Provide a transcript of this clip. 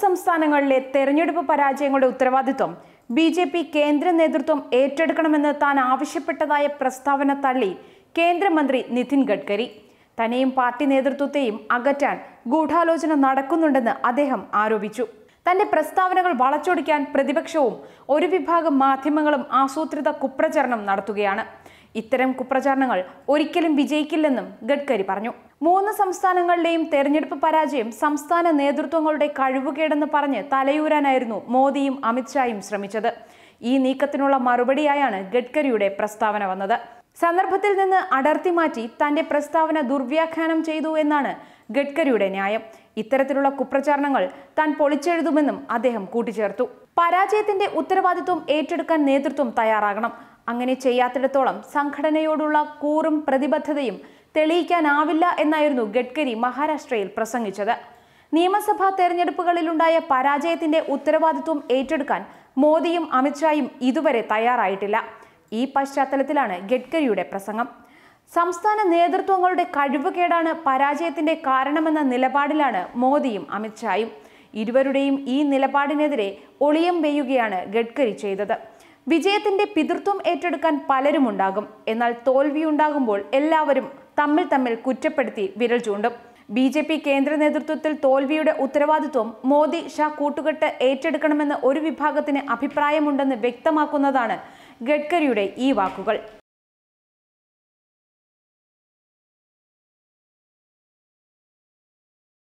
സംസ്ഥാനങ്ങളിലെ തെരഞ്ഞെടുപ്പ് പരാജയങ്ങളുടെ ഉത്തരവാദിത്വം ബി.ജെ.പി. കേന്ദ്ര നേതൃത്വം ഏറ്റെടുക്കണമെന്ന് താൻ ആവശ്യപ്പെട്ടതായ പ്രസ്താവന തള്ളി കേന്ദ്രമന്ത്രി നിതിൻ ഗഡ്കരി. തന്നെയും പാർട്ടി നേതൃത്വത്തെയും അകറ്റാൻ ഗൂഢാലോചന നടക്കുന്നുണ്ടെന്ന് അദ്ദേഹം ആരോപിച്ചു. തന്റെ പ്രസ്താവനകൾ വളച്ചൊടിക്കാൻ പ്രതിപക്ഷവും ഒരു വിഭാഗം മാധ്യമങ്ങളും ആസൂത്രിത കുപ്രചരണം നടത്തുകയാണ്. ഇത്തരം കുപ്രചാരണങ്ങൾ ഒരിക്കലും വിജയിക്കില്ലെന്നും ഗഡ്കരി പറഞ്ഞു. 3 സംസ്ഥാനങ്ങളിലെയും തെരഞ്ഞെടുപ്പ് പരാജയം സംസ്ഥാന നേതൃത്വങ്ങളുടെ കഴിവുകേടെന്ന് പറഞ്ഞ് തലയൂരാനായിരുന്നു മോദിയും അമിത്ഷായും ശ്രമിച്ചത്. ഈ നീക്കത്തിനുള്ള മറുപടിയായാണ് ഗഡ്കരിയുടെ പ്രസ്താവന വന്നത്. സന്ദർഭത്തിൽ നിന്ന് അടർത്തി മാറ്റി തന്റെ പ്രസ്താവന ദുർവ്യാഖ്യാനം ചെയ്തു എന്നാണ് ഗഡ്കരിയുടെ ന്യായം. ഇത്തരത്തിലുള്ള കുപ്രചാരണങ്ങൾ താൻ പൊളിച്ചെഴുതുമെന്നും അദ്ദേഹം കൂട്ടിച്ചേർത്തു. പരാജയത്തിന്റെ ഉത്തരവാദിത്വം ഏറ്റെടുക്കാൻ നേതൃത്വം തയ്യാറാകണം. അങ്ങനെ ചെയ്യാത്തിടത്തോളം സംഘടനയോടുള്ള കൂറും പ്രതിബദ്ധതയും തെളിയിക്കാനാവില്ല എന്നായിരുന്നു ഗഡ്കരി മഹാരാഷ്ട്രയിൽ പ്രസംഗിച്ചത്. നിയമസഭാ തെരഞ്ഞെടുപ്പുകളിലുണ്ടായ പരാജയത്തിന്റെ ഉത്തരവാദിത്വം ഏറ്റെടുക്കാൻ മോദിയും അമിത്ഷായും ഇതുവരെ തയ്യാറായിട്ടില്ല. ഈ പശ്ചാത്തലത്തിലാണ് ഗഡ്കരിയുടെ പ്രസംഗം. സംസ്ഥാന നേതൃത്വങ്ങളുടെ കഴിവുകേടാണ് പരാജയത്തിന്റെ കാരണമെന്ന നിലപാടിലാണ് മോദിയും അമിത്ഷായും. ഇരുവരുടെയും ഈ നിലപാടിനെതിരെ ഒളിയം വെയ്യുകയാണ് ഗഡ്കരി ചെയ്തത്. വിജയത്തിന്റെ പിതൃത്വം ഏറ്റെടുക്കാൻ പലരുമുണ്ടാകും. എന്നാൽ തോൽവിയുണ്ടാകുമ്പോൾ എല്ലാവരും തമ്മിൽ കുറ്റപ്പെടുത്തി വിരൽ ചൂണ്ടും. ബി.ജെ.പി. കേന്ദ്ര നേതൃത്വത്തിൽ തോൽവിയുടെ ഉത്തരവാദിത്വം മോദി ഷാ കൂട്ടുകെട്ട് ഏറ്റെടുക്കണമെന്ന് ഒരു വിഭാഗത്തിന് അഭിപ്രായമുണ്ടെന്ന് വ്യക്തമാക്കുന്നതാണ് ഗഡ്കരിയുടെ ഈ വാക്കുകൾ.